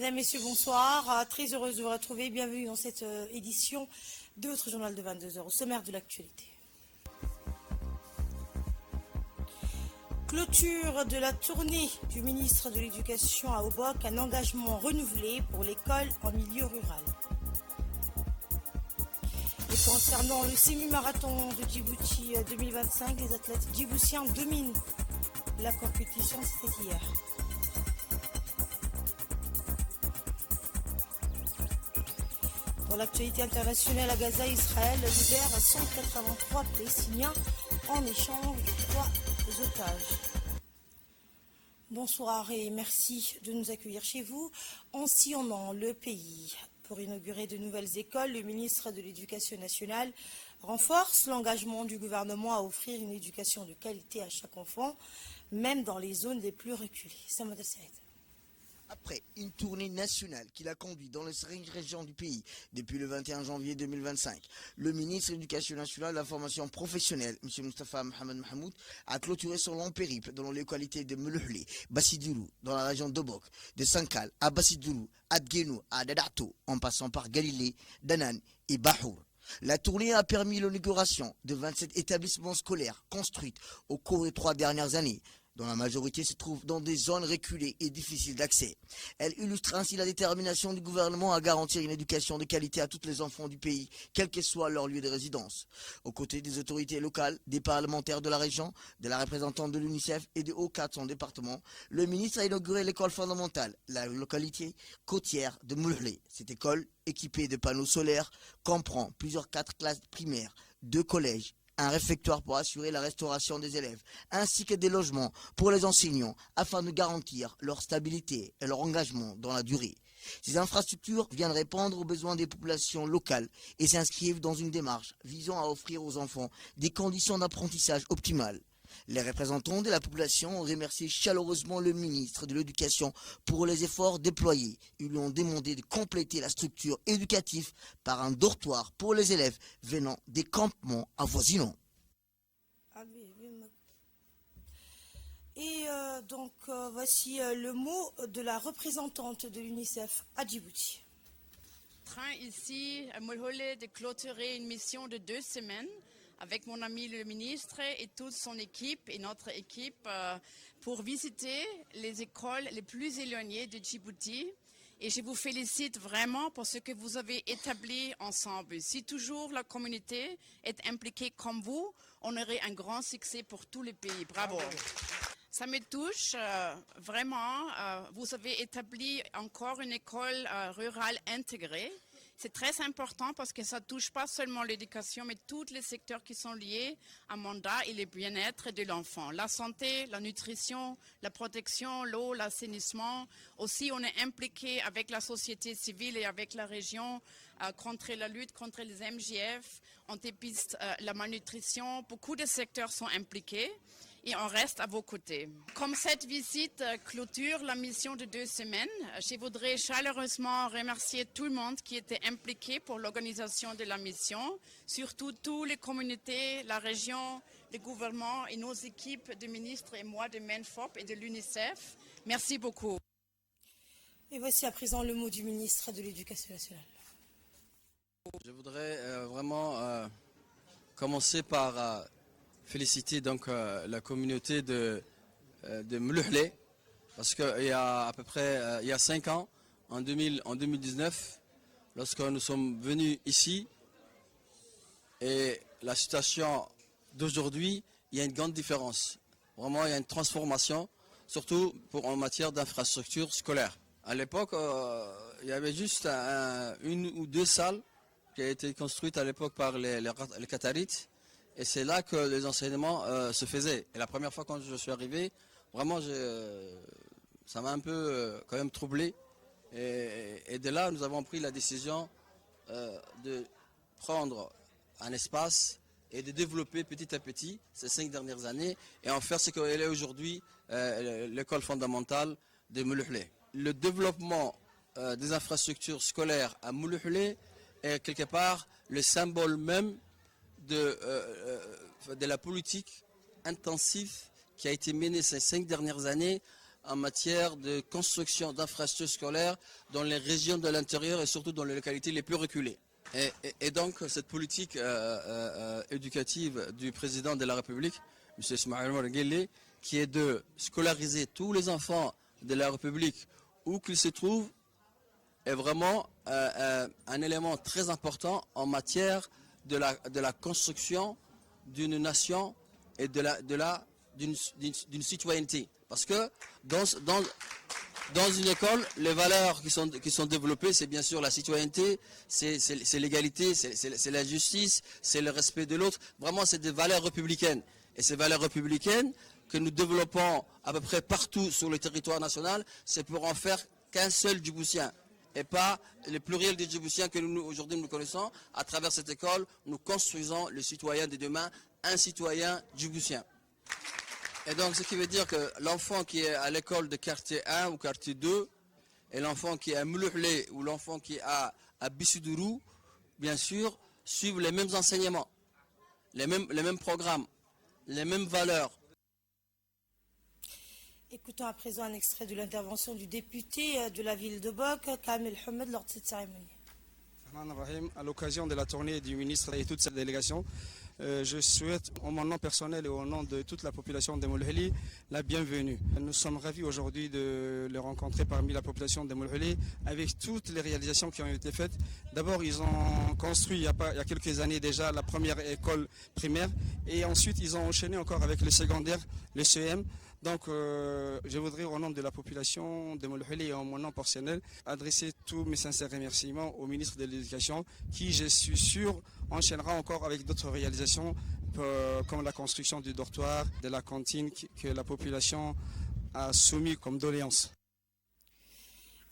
Mesdames, Messieurs, bonsoir. Très heureuse de vous retrouver. Bienvenue dans cette édition de votre journal de 22 heures au sommaire de l'actualité. Clôture de la tournée du ministre de l'Éducation à Obok, un engagement renouvelé pour l'école en milieu rural. Et concernant le semi-marathon de Djibouti 2025, les athlètes djiboutiens dominent la compétition, c'était hier. Dans l'actualité internationale à Gaza, Israël libère 183 Palestiniens en échange de 3 otages. Bonsoir et merci de nous accueillir chez vous. En sillonnant le pays pour inaugurer de nouvelles écoles, le ministre de l'Éducation nationale renforce l'engagement du gouvernement à offrir une éducation de qualité à chaque enfant, même dans les zones les plus reculées. Samad Saïd. Après une tournée nationale qu'il a conduite dans les 5 régions du pays depuis le 21 janvier 2025, le ministre de l'Éducation nationale et de la formation professionnelle, M. Moustapha Mohamed Mahmoud, a clôturé son long périple dans les localités de Muluhle, Bassidourou, dans la région d'Obok, de Sankal à Bassidourou, à Dgenou, à Dadato, en passant par Galilée, Danan et Bahour. La tournée a permis l'inauguration de 27 établissements scolaires construits au cours des 3 dernières années, dont la majorité se trouve dans des zones reculées et difficiles d'accès. Elle illustre ainsi la détermination du gouvernement à garantir une éducation de qualité à tous les enfants du pays, quel que soit leur lieu de résidence. Aux côtés des autorités locales, des parlementaires de la région, de la représentante de l'UNICEF et des hauts cadres de son département, le ministre a inauguré l'école fondamentale, la localité côtière de Muluhle. Cette école, équipée de panneaux solaires, comprend plusieurs 4 classes primaires, 2 collèges, un réfectoire pour assurer la restauration des élèves, ainsi que des logements pour les enseignants, afin de garantir leur stabilité et leur engagement dans la durée. Ces infrastructures viennent répondre aux besoins des populations locales et s'inscrivent dans une démarche visant à offrir aux enfants des conditions d'apprentissage optimales. Les représentants de la population ont remercié chaleureusement le ministre de l'Éducation pour les efforts déployés. Ils lui ont demandé de compléter la structure éducative par un dortoir pour les élèves venant des campements avoisinants. Et voici le mot de la représentante de l'UNICEF à Djibouti. Train ici à Muluhle de clôturer une mission de 2 semaines avec mon ami le ministre et toute son équipe et notre équipe pour visiter les écoles les plus éloignées de Djibouti. Et je vous félicite vraiment pour ce que vous avez établi ensemble. Si toujours la communauté est impliquée comme vous, on aurait un grand succès pour tous les pays. Bravo. Ça me touche vraiment. Vous avez établi encore une école rurale intégrée. C'est très important parce que ça ne touche pas seulement l'éducation, mais tous les secteurs qui sont liés à mandat et le bien-être de l'enfant. La santé, la nutrition, la protection, l'eau, l'assainissement. Aussi, on est impliqué avec la société civile et avec la région contre la lutte contre les MJF. On dépiste la malnutrition. Beaucoup de secteurs sont impliqués. Et on reste à vos côtés. Comme cette visite clôture la mission de 2 semaines, je voudrais chaleureusement remercier tout le monde qui était impliqué pour l'organisation de la mission, surtout toutes les communautés, la région, le gouvernement et nos équipes de ministres et moi de MENFOP et de l'UNICEF. Merci beaucoup. Et voici à présent le mot du ministre de l'Éducation nationale. Je voudrais vraiment commencer par féliciter donc la communauté de Muluhle parce qu'il y a à peu près il y a 5 ans, en 2019, lorsque nous sommes venus ici, et la situation d'aujourd'hui, il y a une grande différence. Vraiment, il y a une transformation, surtout en matière d'infrastructures scolaires. À l'époque, il y avait juste 1 ou 2 salles qui a été construites à l'époque par les Qatarites. Et c'est là que les enseignements se faisaient. Et la première fois quand je suis arrivé, vraiment, ça m'a un peu quand même troublé. Et de là, nous avons pris la décision de prendre un espace et de développer petit à petit ces 5 dernières années et en faire ce qu'elle est aujourd'hui, l'école fondamentale de Muluhle. Le développement des infrastructures scolaires à Muluhle est quelque part le symbole même de la politique intensive qui a été menée ces 5 dernières années en matière de construction d'infrastructures scolaires dans les régions de l'intérieur et surtout dans les localités les plus reculées. Et donc cette politique éducative du président de la République, M. Ismaël Omar Guelleh, qui est de scolariser tous les enfants de la République où qu'ils se trouvent, est vraiment un élément très important en matière de la construction d'une nation et d'une citoyenneté. Parce que dans une école, les valeurs qui sont développées, c'est bien sûr la citoyenneté, c'est l'égalité, c'est la justice, c'est le respect de l'autre. Vraiment, c'est des valeurs républicaines. Et ces valeurs républicaines que nous développons à peu près partout sur le territoire national, c'est pour en faire qu'un seul Djiboutien. Et pas le pluriel des Djiboutiens que nous aujourd'hui nous connaissons. À travers cette école, nous construisons le citoyen de demain, un citoyen djiboutien. Et donc, ce qui veut dire que l'enfant qui est à l'école de quartier 1 ou quartier 2, et l'enfant qui est à Moulouhlé ou l'enfant qui est à Bissoudurou, bien sûr, suivent les mêmes enseignements, les mêmes programmes, les mêmes valeurs. Écoutons à présent un extrait de l'intervention du député de la ville de Bok, Kamel Hamed, lors de cette cérémonie. À l'occasion de la tournée du ministre et toute sa délégation, je souhaite, en mon nom personnel et au nom de toute la population de Moulouhlé, la bienvenue. Nous sommes ravis aujourd'hui de les rencontrer parmi la population de Moulouhlé avec toutes les réalisations qui ont été faites. D'abord, ils ont construit il y a quelques années déjà la première école primaire et ensuite ils ont enchaîné encore avec le secondaire, le CEM. Donc, je voudrais, au nom de la population de Moulouhlé et en mon nom personnel, adresser tous mes sincères remerciements au ministre de l'Éducation qui, je suis sûr, enchaînera encore avec d'autres réalisations comme la construction du dortoir, de la cantine que la population a soumis comme doléance.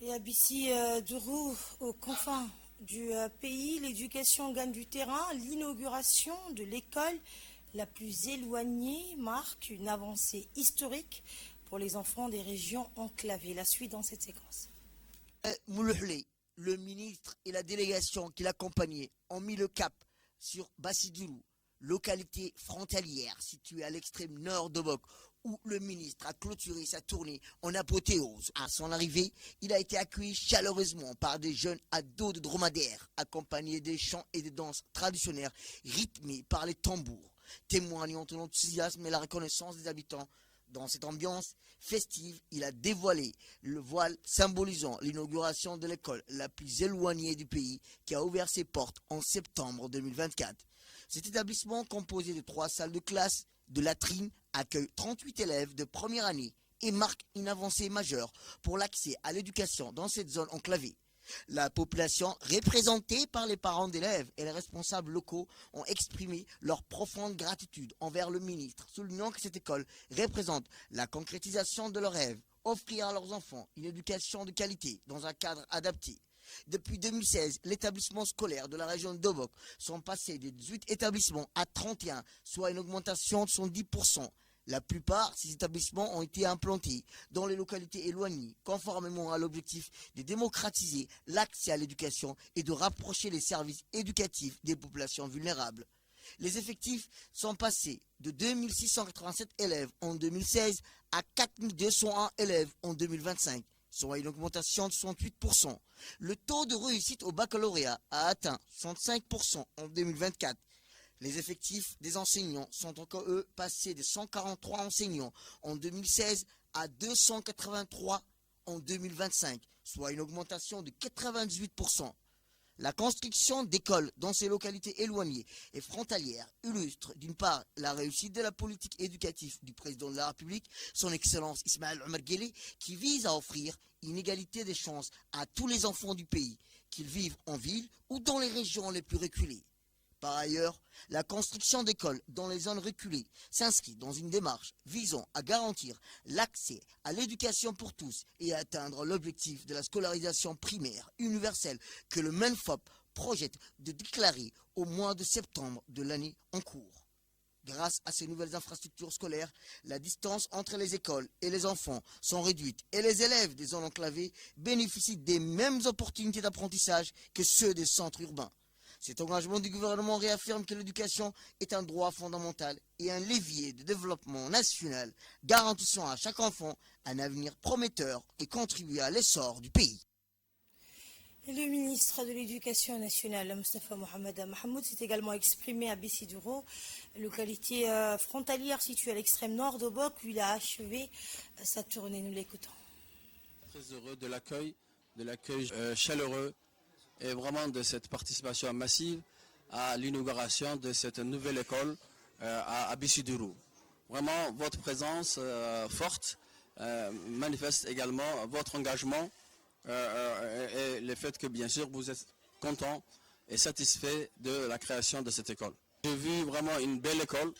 Et à Bissi-Dourou, aux confins du pays, l'éducation gagne du terrain. L'inauguration de l'école la plus éloignée marque une avancée historique pour les enfants des régions enclavées. La suite dans cette séquence. Moulouhlé, le ministre et la délégation qui l'accompagnaient ont mis le cap sur Bissi-Dourou, localité frontalière située à l'extrême nord de Bok, où le ministre a clôturé sa tournée en apothéose. À son arrivée, il a été accueilli chaleureusement par des jeunes à dos de dromadaire, accompagnés des chants et des danses traditionnelles rythmés par les tambours, témoignant de l'enthousiasme et la reconnaissance des habitants. Dans cette ambiance festive, il a dévoilé le voile symbolisant l'inauguration de l'école la plus éloignée du pays qui a ouvert ses portes en septembre 2024. Cet établissement, composé de 3 salles de classe, de latrines, accueille 38 élèves de première année et marque une avancée majeure pour l'accès à l'éducation dans cette zone enclavée. La population, représentée par les parents d'élèves et les responsables locaux, ont exprimé leur profonde gratitude envers le ministre, soulignant que cette école représente la concrétisation de leurs rêves, offrir à leurs enfants une éducation de qualité dans un cadre adapté. Depuis 2016, l'établissement scolaire de la région de Dobok sont passés de 18 établissements à 31, soit une augmentation de 110%. La plupart de ces établissements ont été implantés dans les localités éloignées, conformément à l'objectif de démocratiser l'accès à l'éducation et de rapprocher les services éducatifs des populations vulnérables. Les effectifs sont passés de 2687 élèves en 2016 à 4201 élèves en 2025, soit une augmentation de 68%. Le taux de réussite au baccalauréat a atteint 65% en 2024. Les effectifs des enseignants sont encore, eux, passés de 143 enseignants en 2016 à 283 en 2025, soit une augmentation de 98%. La construction d'écoles dans ces localités éloignées et frontalières illustre d'une part la réussite de la politique éducative du président de la République, son Excellence Ismaël Omar Guelleh, qui vise à offrir une égalité des chances à tous les enfants du pays, qu'ils vivent en ville ou dans les régions les plus reculées. Par ailleurs, la construction d'écoles dans les zones reculées s'inscrit dans une démarche visant à garantir l'accès à l'éducation pour tous et à atteindre l'objectif de la scolarisation primaire universelle que le MENFOP projette de déclarer au mois de septembre de l'année en cours. Grâce à ces nouvelles infrastructures scolaires, la distance entre les écoles et les enfants sont réduites et les élèves des zones enclavées bénéficient des mêmes opportunités d'apprentissage que ceux des centres urbains. Cet engagement du gouvernement réaffirme que l'éducation est un droit fondamental et un levier de développement national garantissant à chaque enfant un avenir prometteur et contribuer à l'essor du pays. Le ministre de l'Éducation nationale, Mustafa Mohamed Mahmoud, s'est également exprimé à Bessiduro, localité frontalière située à l'extrême nord d'Obok, où il a achevé sa tournée. Nous l'écoutons. Très heureux de l'accueil chaleureux et vraiment de cette participation massive à l'inauguration de cette nouvelle école à Bessiduro. Vraiment, votre présence forte manifeste également votre engagement et le fait que bien sûr vous êtes content et satisfait de la création de cette école. J'ai vu vraiment une belle école,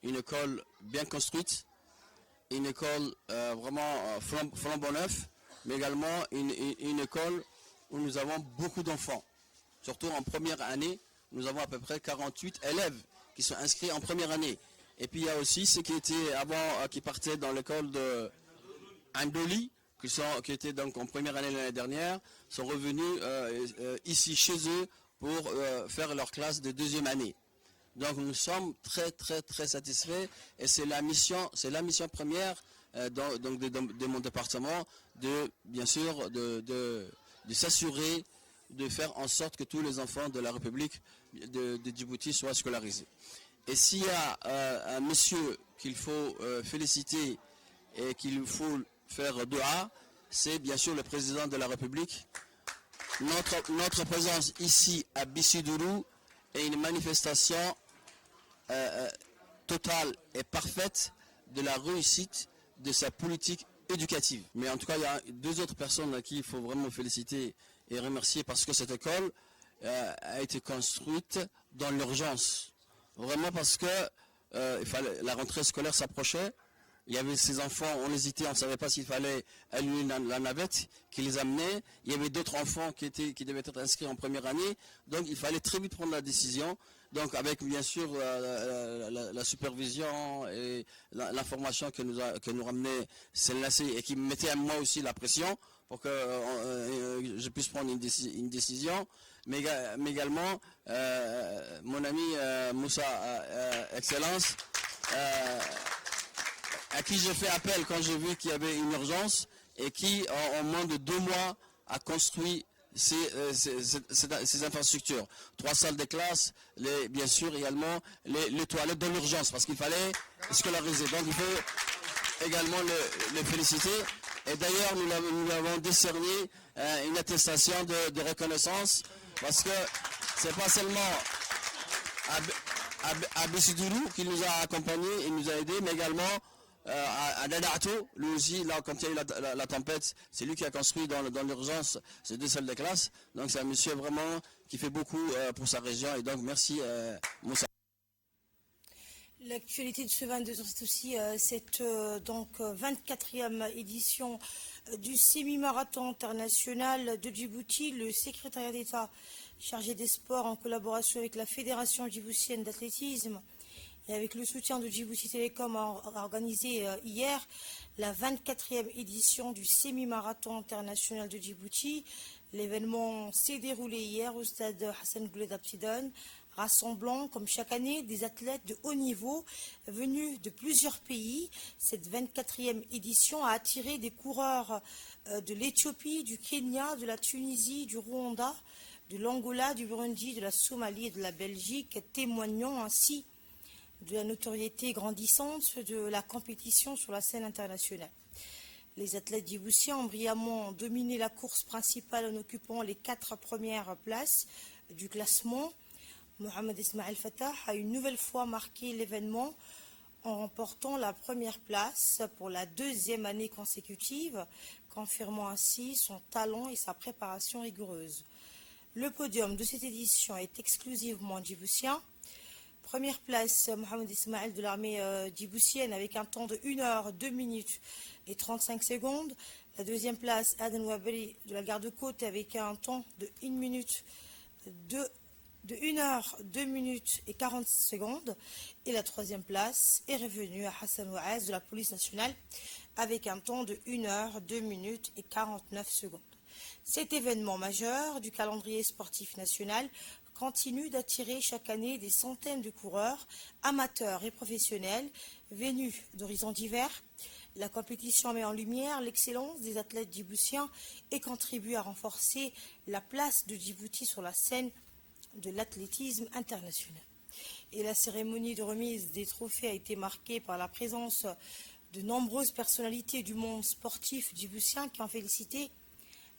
une école bien construite, une école vraiment flambant neuf, mais également une école où nous avons beaucoup d'enfants. Surtout en première année, nous avons à peu près 48 élèves qui sont inscrits en première année. Et puis il y a aussi ceux qui étaient avant, qui partaient dans l'école de Andoli, qui étaient donc en première année l'année dernière, sont revenus ici chez eux pour faire leur classe de deuxième année. Donc nous sommes très satisfaits et c'est la mission première de mon département bien sûr de s'assurer de faire en sorte que tous les enfants de la République de Djibouti soient scolarisés. Et s'il y a un monsieur qu'il faut féliciter et qu'il faut faire dua, c'est bien sûr le président de la République. Notre présence ici à Bessiduro est une manifestation totale et parfaite de la réussite de sa politique éducative. Mais en tout cas, il y a deux autres personnes à qui il faut vraiment féliciter et remercier parce que cette école a été construite dans l'urgence. Vraiment parce que la rentrée scolaire s'approchait. Il y avait ces enfants, on hésitait, on ne savait pas s'il fallait allumer la navette qui les amenait. Il y avait d'autres enfants qui devaient être inscrits en première année. Donc il fallait très vite prendre la décision. Donc avec bien sûr la supervision et l'information que nous ramenait Selnassi et qui me mettait à moi aussi la pression pour que je puisse prendre une décision. Mais également mon ami Moussa Excellence, à qui j'ai fait appel quand j'ai vu qu'il y avait une urgence et qui, en moins de 2 mois, a construit ces infrastructures. 3 salles de classe, bien sûr également les toilettes de l'urgence, parce qu'il fallait scolariser. Donc il faut également le féliciter. Et d'ailleurs, nous avons décerné une attestation de reconnaissance, parce que c'est pas seulement à Bessiduro qui nous a accompagnés et nous a aidés, mais également à Dadato, lui aussi, là, quand il y a eu la tempête, c'est lui qui a construit dans l'urgence ces 2 salles de classe. Donc c'est un monsieur vraiment qui fait beaucoup pour sa région. Et donc merci Moussa. L'actualité de ce 22 heures, c'est aussi cette 24e édition du semi-marathon international de Djibouti. Le secrétariat d'État chargé des sports en collaboration avec la Fédération djiboutienne d'athlétisme et avec le soutien de Djibouti Télécom a organisé hier la 24e édition du semi-marathon international de Djibouti. L'événement s'est déroulé hier au stade Hassan Gouled Abtidon, rassemblant comme chaque année des athlètes de haut niveau venus de plusieurs pays. Cette 24e édition a attiré des coureurs de l'Éthiopie, du Kenya, de la Tunisie, du Rwanda, de l'Angola, du Burundi, de la Somalie et de la Belgique, témoignant ainsi de la notoriété grandissante de la compétition sur la scène internationale. Les athlètes djiboutiens ont brillamment dominé la course principale en occupant les 4 premières places du classement. Mohamed Ismail Fatah a une nouvelle fois marqué l'événement en remportant la première place pour la 2e année consécutive, confirmant ainsi son talent et sa préparation rigoureuse. Le podium de cette édition est exclusivement djiboutien. Première place, Mohamed Ismail de l'armée djiboutienne avec un temps de 1 heure, 2 minutes et 35 secondes. La 2e place, Aden Waberi de la garde-côte avec un temps de 1 minute, de 1 heure, 2 minutes et 40 secondes. Et la 3e place est revenue à Hassan Ouaz de la police nationale avec un temps de 1 heure, 2 minutes et 49 secondes. Cet événement majeur du calendrier sportif national continue d'attirer chaque année des centaines de coureurs, amateurs et professionnels, venus d'horizons divers. La compétition met en lumière l'excellence des athlètes djiboutiens et contribue à renforcer la place de Djibouti sur la scène de l'athlétisme international. Et la cérémonie de remise des trophées a été marquée par la présence de nombreuses personnalités du monde sportif djiboutien qui ont félicité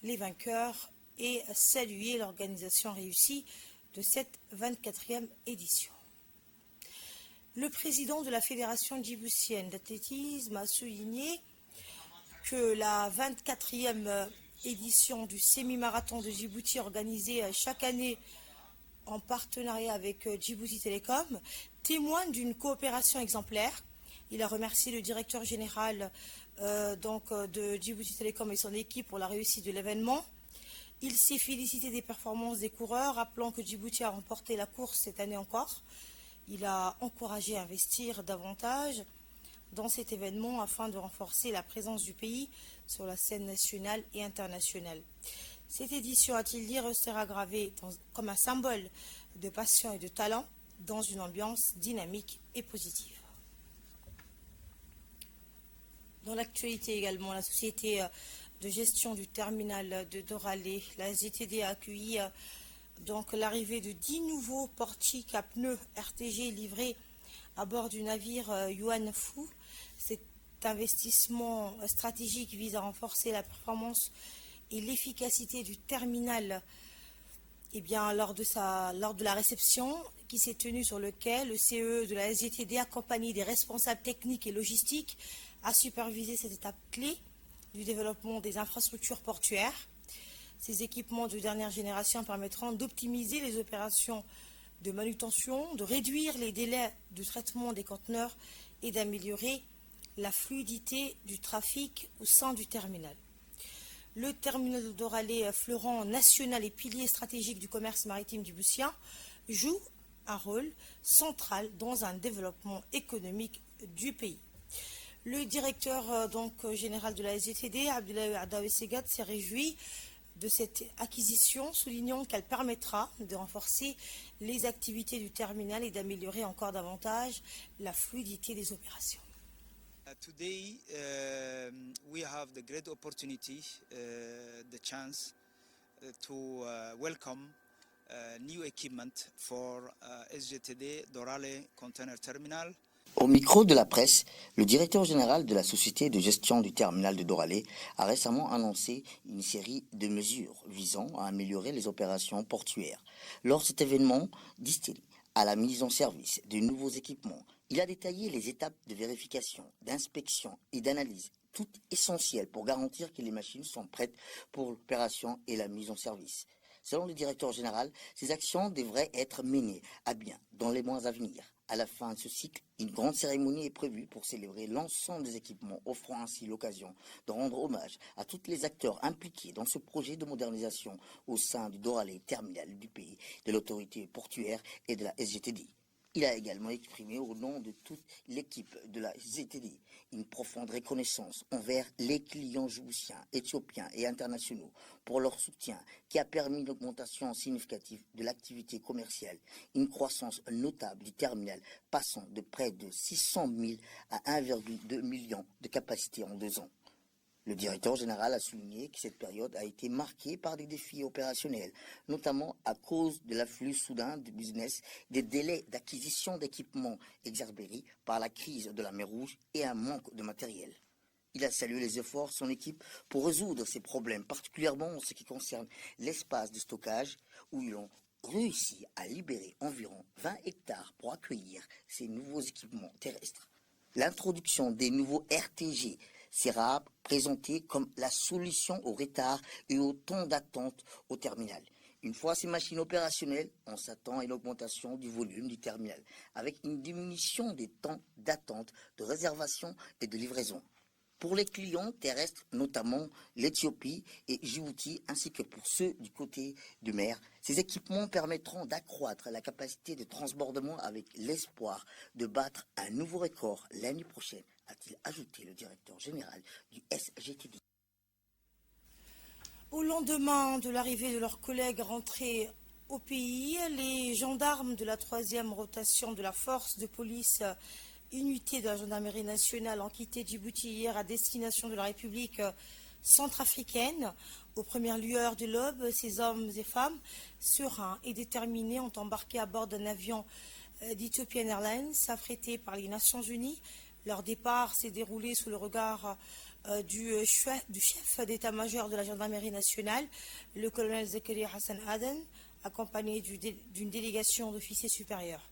les vainqueurs et salué l'organisation réussie de cette 24e édition. Le président de la Fédération djiboutienne d'athlétisme a souligné que la 24e édition du semi-marathon de Djibouti organisée chaque année en partenariat avec Djibouti Telecom témoigne d'une coopération exemplaire. Il a remercié le directeur général de Djibouti Telecom et son équipe pour la réussite de l'événement. Il s'est félicité des performances des coureurs, rappelant que Djibouti a remporté la course cette année encore. Il a encouragé à investir davantage dans cet événement afin de renforcer la présence du pays sur la scène nationale et internationale. Cette édition, a-t-il dit, restera gravée comme un symbole de passion et de talent dans une ambiance dynamique et positive. Dans l'actualité également, la société de gestion du terminal de Doralé, la ZTD, a accueilli donc l'arrivée de 10 nouveaux portiques à pneus RTG livrés à bord du navire Yuan Fu. Cet investissement stratégique vise à renforcer la performance et l'efficacité du terminal. Lors de la réception qui s'est tenue sur le quai, le CE de la SGTD, accompagné des responsables techniques et logistiques, a supervisé cette étape clé du développement des infrastructures portuaires. Ces équipements de dernière génération permettront d'optimiser les opérations de manutention, de réduire les délais de traitement des conteneurs et d'améliorer la fluidité du trafic au sein du terminal. Le terminal de Doralé, fleuron national et pilier stratégique du commerce maritime djiboutien, joue un rôle central dans un développement économique du pays. Le directeur général de la SGTD, Abdoulaye Adawi Segat, s'est réjoui de cette acquisition, soulignant qu'elle permettra de renforcer les activités du terminal et d'améliorer encore davantage la fluidité des opérations. Today we have the great opportunity, the chance to welcome new equipment for SGTD Doralé Container Terminal. Au micro de la presse, le directeur général de la société de gestion du terminal de Doralé a récemment annoncé une série de mesures visant à améliorer les opérations portuaires. Lors de cet événement destiné à la mise en service de nouveaux équipements, il a détaillé les étapes de vérification, d'inspection et d'analyse, toutes essentielles pour garantir que les machines sont prêtes pour l'opération et la mise en service. Selon le directeur général, ces actions devraient être menées à bien dans les mois à venir. À la fin de ce cycle, une grande cérémonie est prévue pour célébrer l'ensemble des équipements, offrant ainsi l'occasion de rendre hommage à tous les acteurs impliqués dans ce projet de modernisation au sein du Doralé terminal du pays, de l'autorité portuaire et de la SGTD. Il a également exprimé au nom de toute l'équipe de la SGTD une profonde reconnaissance envers les clients djiboutiens, éthiopiens et internationaux pour leur soutien qui a permis l'augmentation significative de l'activité commerciale, une croissance notable du terminal passant de près de 600 000 à 1,2 million de capacité en 2 ans. Le directeur général a souligné que cette période a été marquée par des défis opérationnels, notamment à cause de l'afflux soudain du business, des délais d'acquisition d'équipements exacerbés par la crise de la mer Rouge et un manque de matériel. Il a salué les efforts de son équipe pour résoudre ces problèmes, particulièrement en ce qui concerne l'espace de stockage, où ils ont réussi à libérer environ 20 hectares pour accueillir ces nouveaux équipements terrestres. L'introduction des nouveaux RTG sera présentée comme la solution au retard et au temps d'attente au terminal. Une fois ces machines opérationnelles, on s'attend à une augmentation du volume du terminal, avec une diminution des temps d'attente, de réservation et de livraison. Pour les clients terrestres, notamment l'Éthiopie et Djibouti, ainsi que pour ceux du côté de mer, ces équipements permettront d'accroître la capacité de transbordement avec l'espoir de battre un nouveau record l'année prochaine, a-t-il ajouté le directeur général du SGTD. Au lendemain de l'arrivée de leurs collègues rentrés au pays, les gendarmes de la 3e rotation de la force de police unité de la gendarmerie nationale ont quitté Djibouti hier à destination de la République centrafricaine. Aux premières lueurs de l'aube, ces hommes et femmes sereins et déterminés ont embarqué à bord d'un avion d'Ethiopian Airlines affrété par les Nations Unies. Leur départ s'est déroulé sous le regard du chef d'état-major de la gendarmerie nationale, le colonel Zakaria Hassan Aden, accompagné d'une délégation d'officiers supérieurs.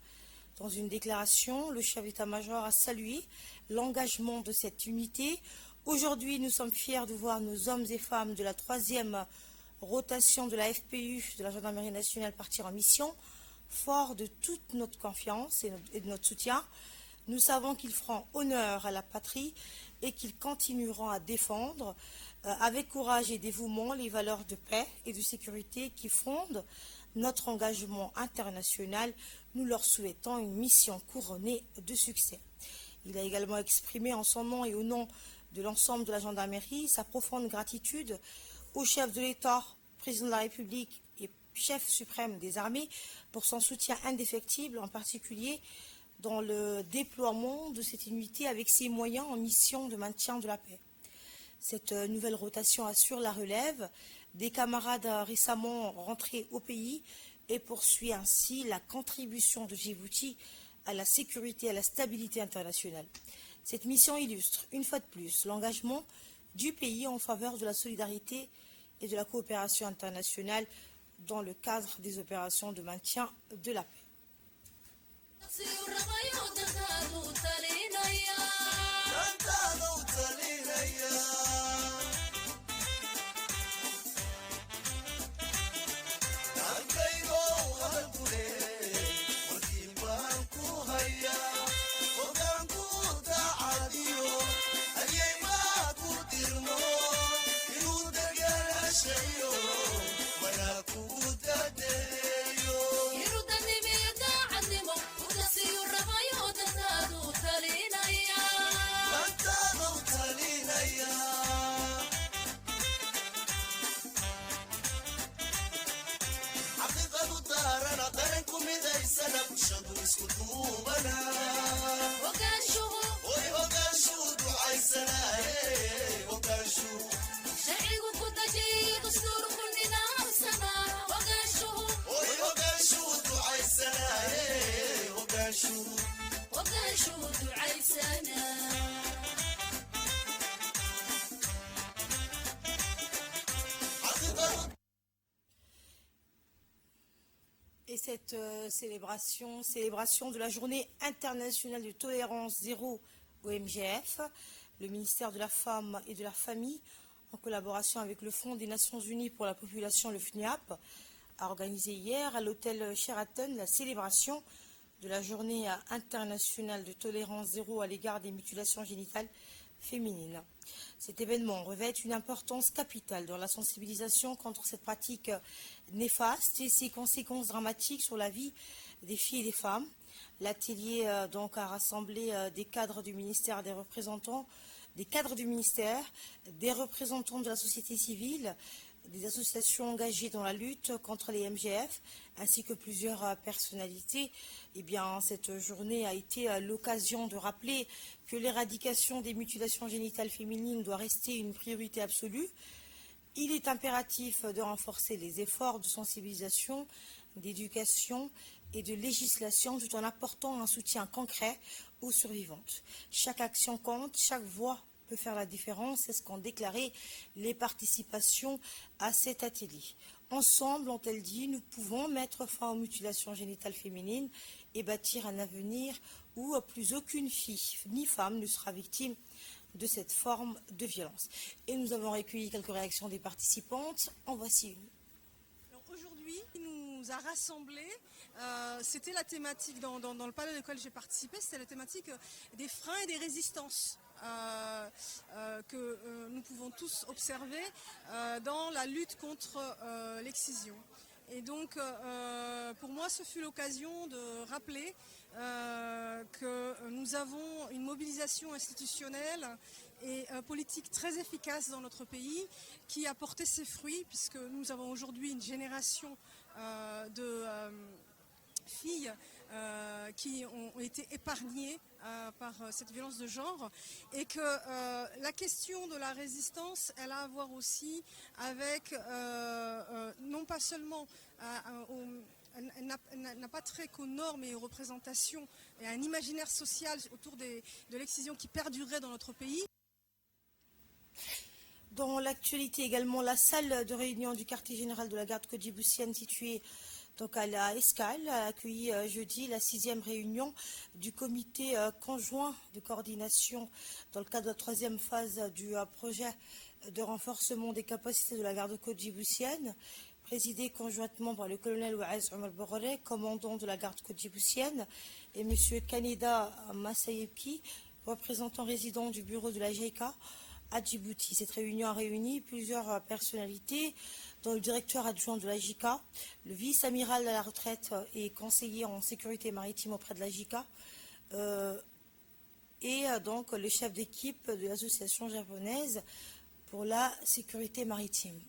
Dans une déclaration, le chef d'état-major a salué l'engagement de cette unité. Aujourd'hui, nous sommes fiers de voir nos hommes et femmes de la 3e rotation de la FPU de la gendarmerie nationale partir en mission, forts de toute notre confiance et de notre soutien. Nous savons qu'ils feront honneur à la patrie et qu'ils continueront à défendre avec courage et dévouement les valeurs de paix et de sécurité qui fondent notre engagement international. Nous leur souhaitons une mission couronnée de succès. Il a également exprimé en son nom et au nom de l'ensemble de la gendarmerie sa profonde gratitude au chef de l'État, président de la République et chef suprême des armées pour son soutien indéfectible, en particulier dans le déploiement de cette unité avec ses moyens en mission de maintien de la paix. Cette nouvelle rotation assure la relève des camarades récemment rentrés au pays et poursuit ainsi la contribution de Djibouti à la sécurité et à la stabilité internationale. Cette mission illustre, une fois de plus, l'engagement du pays en faveur de la solidarité et de la coopération internationale dans le cadre des opérations de maintien de la paix. Et cette célébration de la journée internationale de tolérance zéro au MGF, le ministère de la Femme et de la Famille, en collaboration avec le Fonds des Nations Unies pour la Population, le FNUAP, a organisé hier à l'hôtel Sheraton la célébration de la journée internationale de tolérance zéro à l'égard des mutilations génitales féminines. Cet événement revêt une importance capitale dans la sensibilisation contre cette pratique néfaste et ses conséquences dramatiques sur la vie des filles et des femmes. L'atelier donc a rassemblé des cadres du ministère, des représentants de la société civile, des associations engagées dans la lutte contre les MGF, ainsi que plusieurs personnalités. Eh bien, cette journée a été l'occasion de rappeler que l'éradication des mutilations génitales féminines doit rester une priorité absolue. Il est impératif de renforcer les efforts de sensibilisation, d'éducation et de législation tout en apportant un soutien concret aux survivantes. Chaque action compte, chaque voix peut faire la différence, c'est ce qu'ont déclaré les participations à cet atelier. Ensemble, ont-elles dit, nous pouvons mettre fin aux mutilations génitales féminines et bâtir un avenir où plus aucune fille ni femme ne sera victime de cette forme de violence. Et nous avons recueilli quelques réactions des participantes. En voici une. Aujourd'hui, il nous a rassemblés. C'était la thématique, dans le panel auquel j'ai participé, c'était la thématique des freins et des résistances que nous pouvons tous observer dans la lutte contre l'excision. Et donc, pour moi, ce fut l'occasion de rappeler que nous avons une mobilisation institutionnelle et politique très efficace dans notre pays qui a porté ses fruits, puisque nous avons aujourd'hui une génération de filles qui ont été épargnées par cette violence de genre, et que la question de la résistance, elle a à voir aussi avec non pas seulement elle n'a pas trait qu'aux normes et aux représentations et à un imaginaire social autour de l'excision qui perdurerait dans notre pays. Dans l'actualité également, la salle de réunion du quartier général de la garde côte-djiboutienne située donc à la Escale a accueilli jeudi la 6e réunion du comité conjoint de coordination dans le cadre de la 3e phase du projet de renforcement des capacités de la garde côte-djiboutienne, présidé conjointement par le colonel Ouaez Omar Borré, commandant de la garde côte-djiboutienne, et M. Kaneda Massayebki, représentant résident du bureau de la JICA à Djibouti. Cette réunion a réuni plusieurs personnalités, dont le directeur adjoint de la JICA, le vice-amiral à la retraite et conseiller en sécurité maritime auprès de la JICA, et donc le chef d'équipe de l'association japonaise pour la sécurité maritime.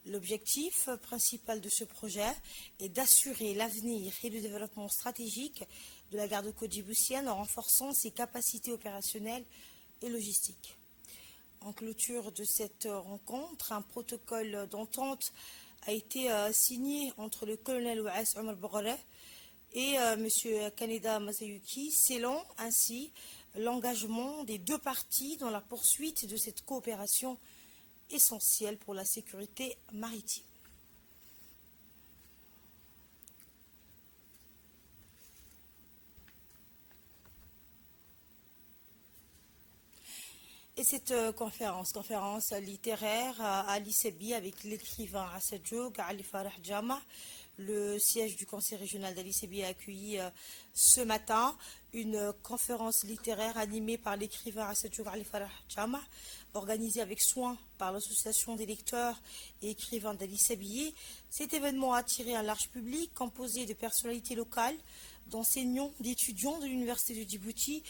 L'objectif principal de ce projet est d'assurer l'avenir et le développement stratégique de la garde côte-djiboutienne en renforçant ses capacités opérationnelles et logistiques. En clôture de cette rencontre, un protocole d'entente a été signé entre le colonel Ouaez Omar Borré et M. Kaneda Masayuki, scellant ainsi l'engagement des deux parties dans la poursuite de cette coopération essentielle pour la sécurité maritime. Et cette conférence littéraire à l'ICEBI avec l'écrivain Asad Joug, Ali Farah Jama, le siège du conseil régional d'Ali-Sebi a accueilli ce matin une conférence littéraire animée par l'écrivain Asad Joug Ali Farah Jama, organisée avec soin par l'association des lecteurs et écrivains d'Ali-Sebi. Cet événement a attiré un large public composé de personnalités locales, d'enseignants, d'étudiants de l'université de Djibouti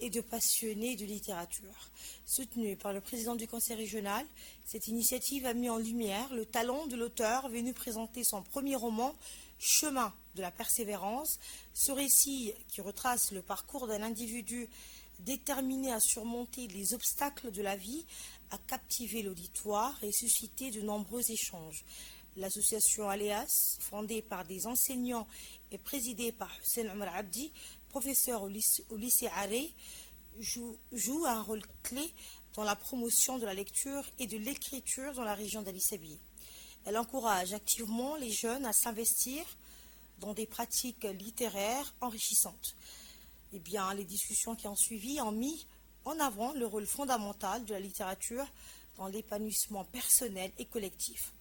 et de passionnés de littérature. Soutenue par le président du conseil régional, cette initiative a mis en lumière le talent de l'auteur venu présenter son premier roman, Chemin de la persévérance. Ce récit, qui retrace le parcours d'un individu déterminé à surmonter les obstacles de la vie, a captivé l'auditoire et suscité de nombreux échanges. L'association Aléas, fondée par des enseignants et présidée par Hussein Omar Abdi, professeur au lycée Aré, joue un rôle clé dans la promotion de la lecture et de l'écriture dans la région d'Ali-Sebi. Elle encourage activement les jeunes à s'investir dans des pratiques littéraires enrichissantes. Les discussions qui ont suivi ont mis en avant le rôle fondamental de la littérature dans l'épanouissement personnel et collectif.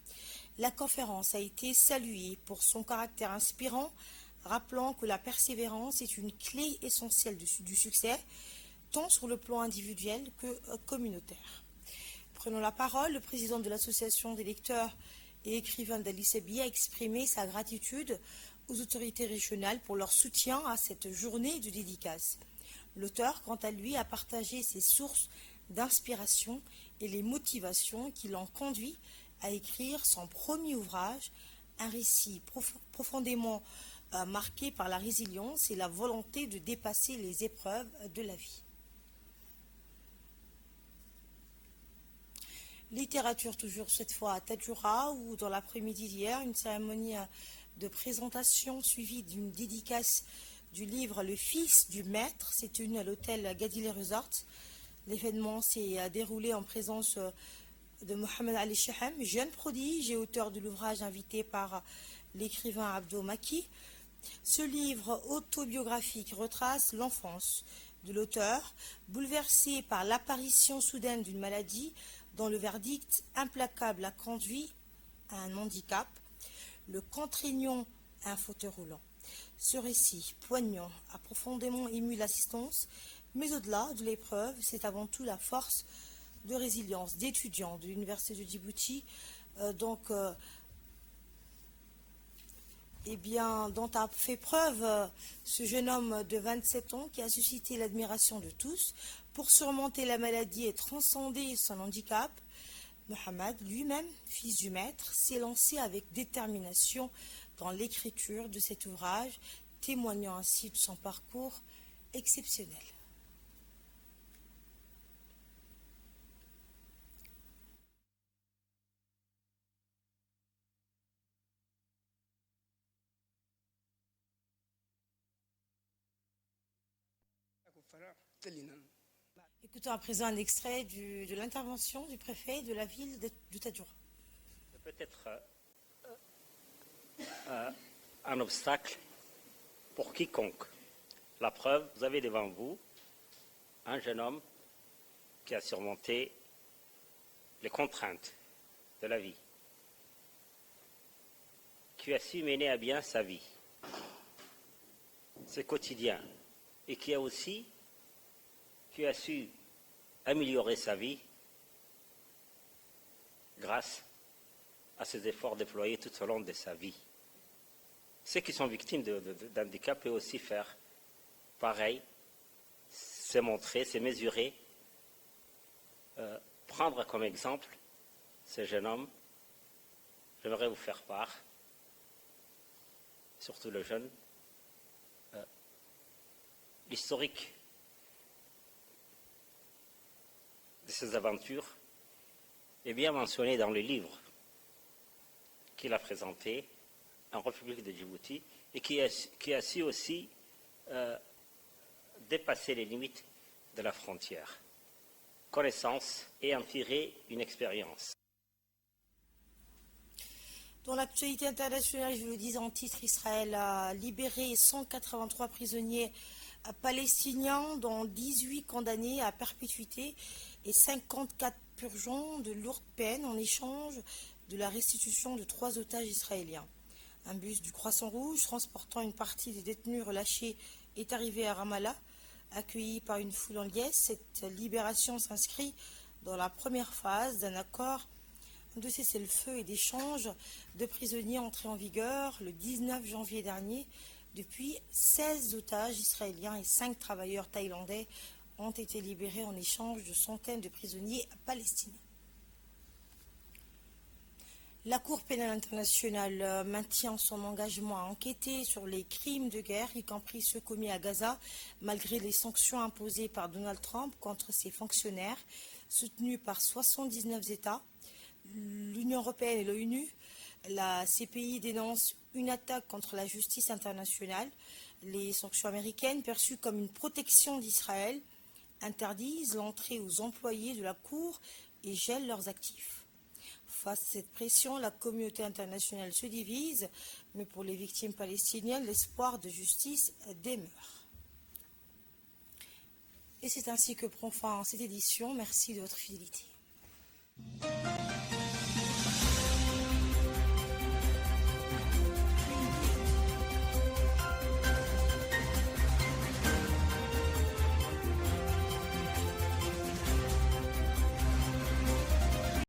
La conférence a été saluée pour son caractère inspirant, rappelant que la persévérance est une clé essentielle du succès, tant sur le plan individuel que communautaire. Prenant la parole, le président de l'association des lecteurs et écrivains d'Ali-Sebi a exprimé sa gratitude aux autorités régionales pour leur soutien à cette journée de dédicace. L'auteur, quant à lui, a partagé ses sources d'inspiration et les motivations qui l'ont conduit à écrire son premier ouvrage, un récit profondément marqué par la résilience et la volonté de dépasser les épreuves de la vie. Littérature toujours cette fois à Tadjoura, où dans l'après-midi d'hier, une cérémonie de présentation suivie d'une dédicace du livre Le Fils du Maître s'est tenue à l'hôtel Gadile Resort. L'événement s'est déroulé en présence de Mohamed Ali Shahem, jeune prodige et auteur de l'ouvrage invité par l'écrivain Abdo Maki. Ce livre autobiographique retrace l'enfance de l'auteur, bouleversé par l'apparition soudaine d'une maladie dont le verdict implacable a conduit à un handicap, le contraignant à un fauteuil roulant. Ce récit poignant a profondément ému l'assistance, mais au-delà de l'épreuve, c'est avant tout la force de résilience d'étudiants de l'université de Djibouti, dont a fait preuve ce jeune homme de 27 ans qui a suscité l'admiration de tous pour surmonter la maladie et transcender son handicap. Mohammed, lui-même fils du maître, s'est lancé avec détermination dans l'écriture de cet ouvrage, témoignant ainsi de son parcours exceptionnel. Écoutons à présent un extrait de l'intervention du préfet de la ville de Tadjoura. C'est peut-être un obstacle pour quiconque. La preuve, vous avez devant vous un jeune homme qui a surmonté les contraintes de la vie, qui a su mener à bien sa vie, ses quotidiens, et qui a su améliorer sa vie grâce à ses efforts déployés tout au long de sa vie. Ceux qui sont victimes d'handicap peuvent aussi faire pareil, se montrer, se mesurer, prendre comme exemple ce jeune homme. J'aimerais vous faire part, surtout le jeune, l'historique de ses aventures est bien mentionné dans le livre qu'il a présenté en République de Djibouti et qui a su aussi dépasser les limites de la frontière. Connaissance et en tirer une expérience. Dans l'actualité internationale, je le dis en titre, Israël a libéré 183 prisonniers palestiniens, dont 18 condamnés à perpétuité et 54 purgeant de lourdes peines en échange de la restitution de 3 otages israéliens. Un bus du Croissant Rouge transportant une partie des détenus relâchés est arrivé à Ramallah, accueilli par une foule en liesse. Cette libération s'inscrit dans la première phase d'un accord de cessez-le-feu et d'échange de prisonniers entré en vigueur le 19 janvier dernier. Depuis, 16 otages israéliens et 5 travailleurs thaïlandais ont été libérés en échange de centaines de prisonniers palestiniens. La Cour pénale internationale maintient son engagement à enquêter sur les crimes de guerre, y compris ceux commis à Gaza, malgré les sanctions imposées par Donald Trump contre ses fonctionnaires, soutenus par 79 États. L'Union européenne et l'ONU, la CPI dénonce une attaque contre la justice internationale. Les sanctions américaines, perçues comme une protection d'Israël, interdisent l'entrée aux employés de la Cour et gèlent leurs actifs. Face à cette pression, la communauté internationale se divise, mais pour les victimes palestiniennes, l'espoir de justice demeure. Et c'est ainsi que prend fin cette édition. Merci de votre fidélité.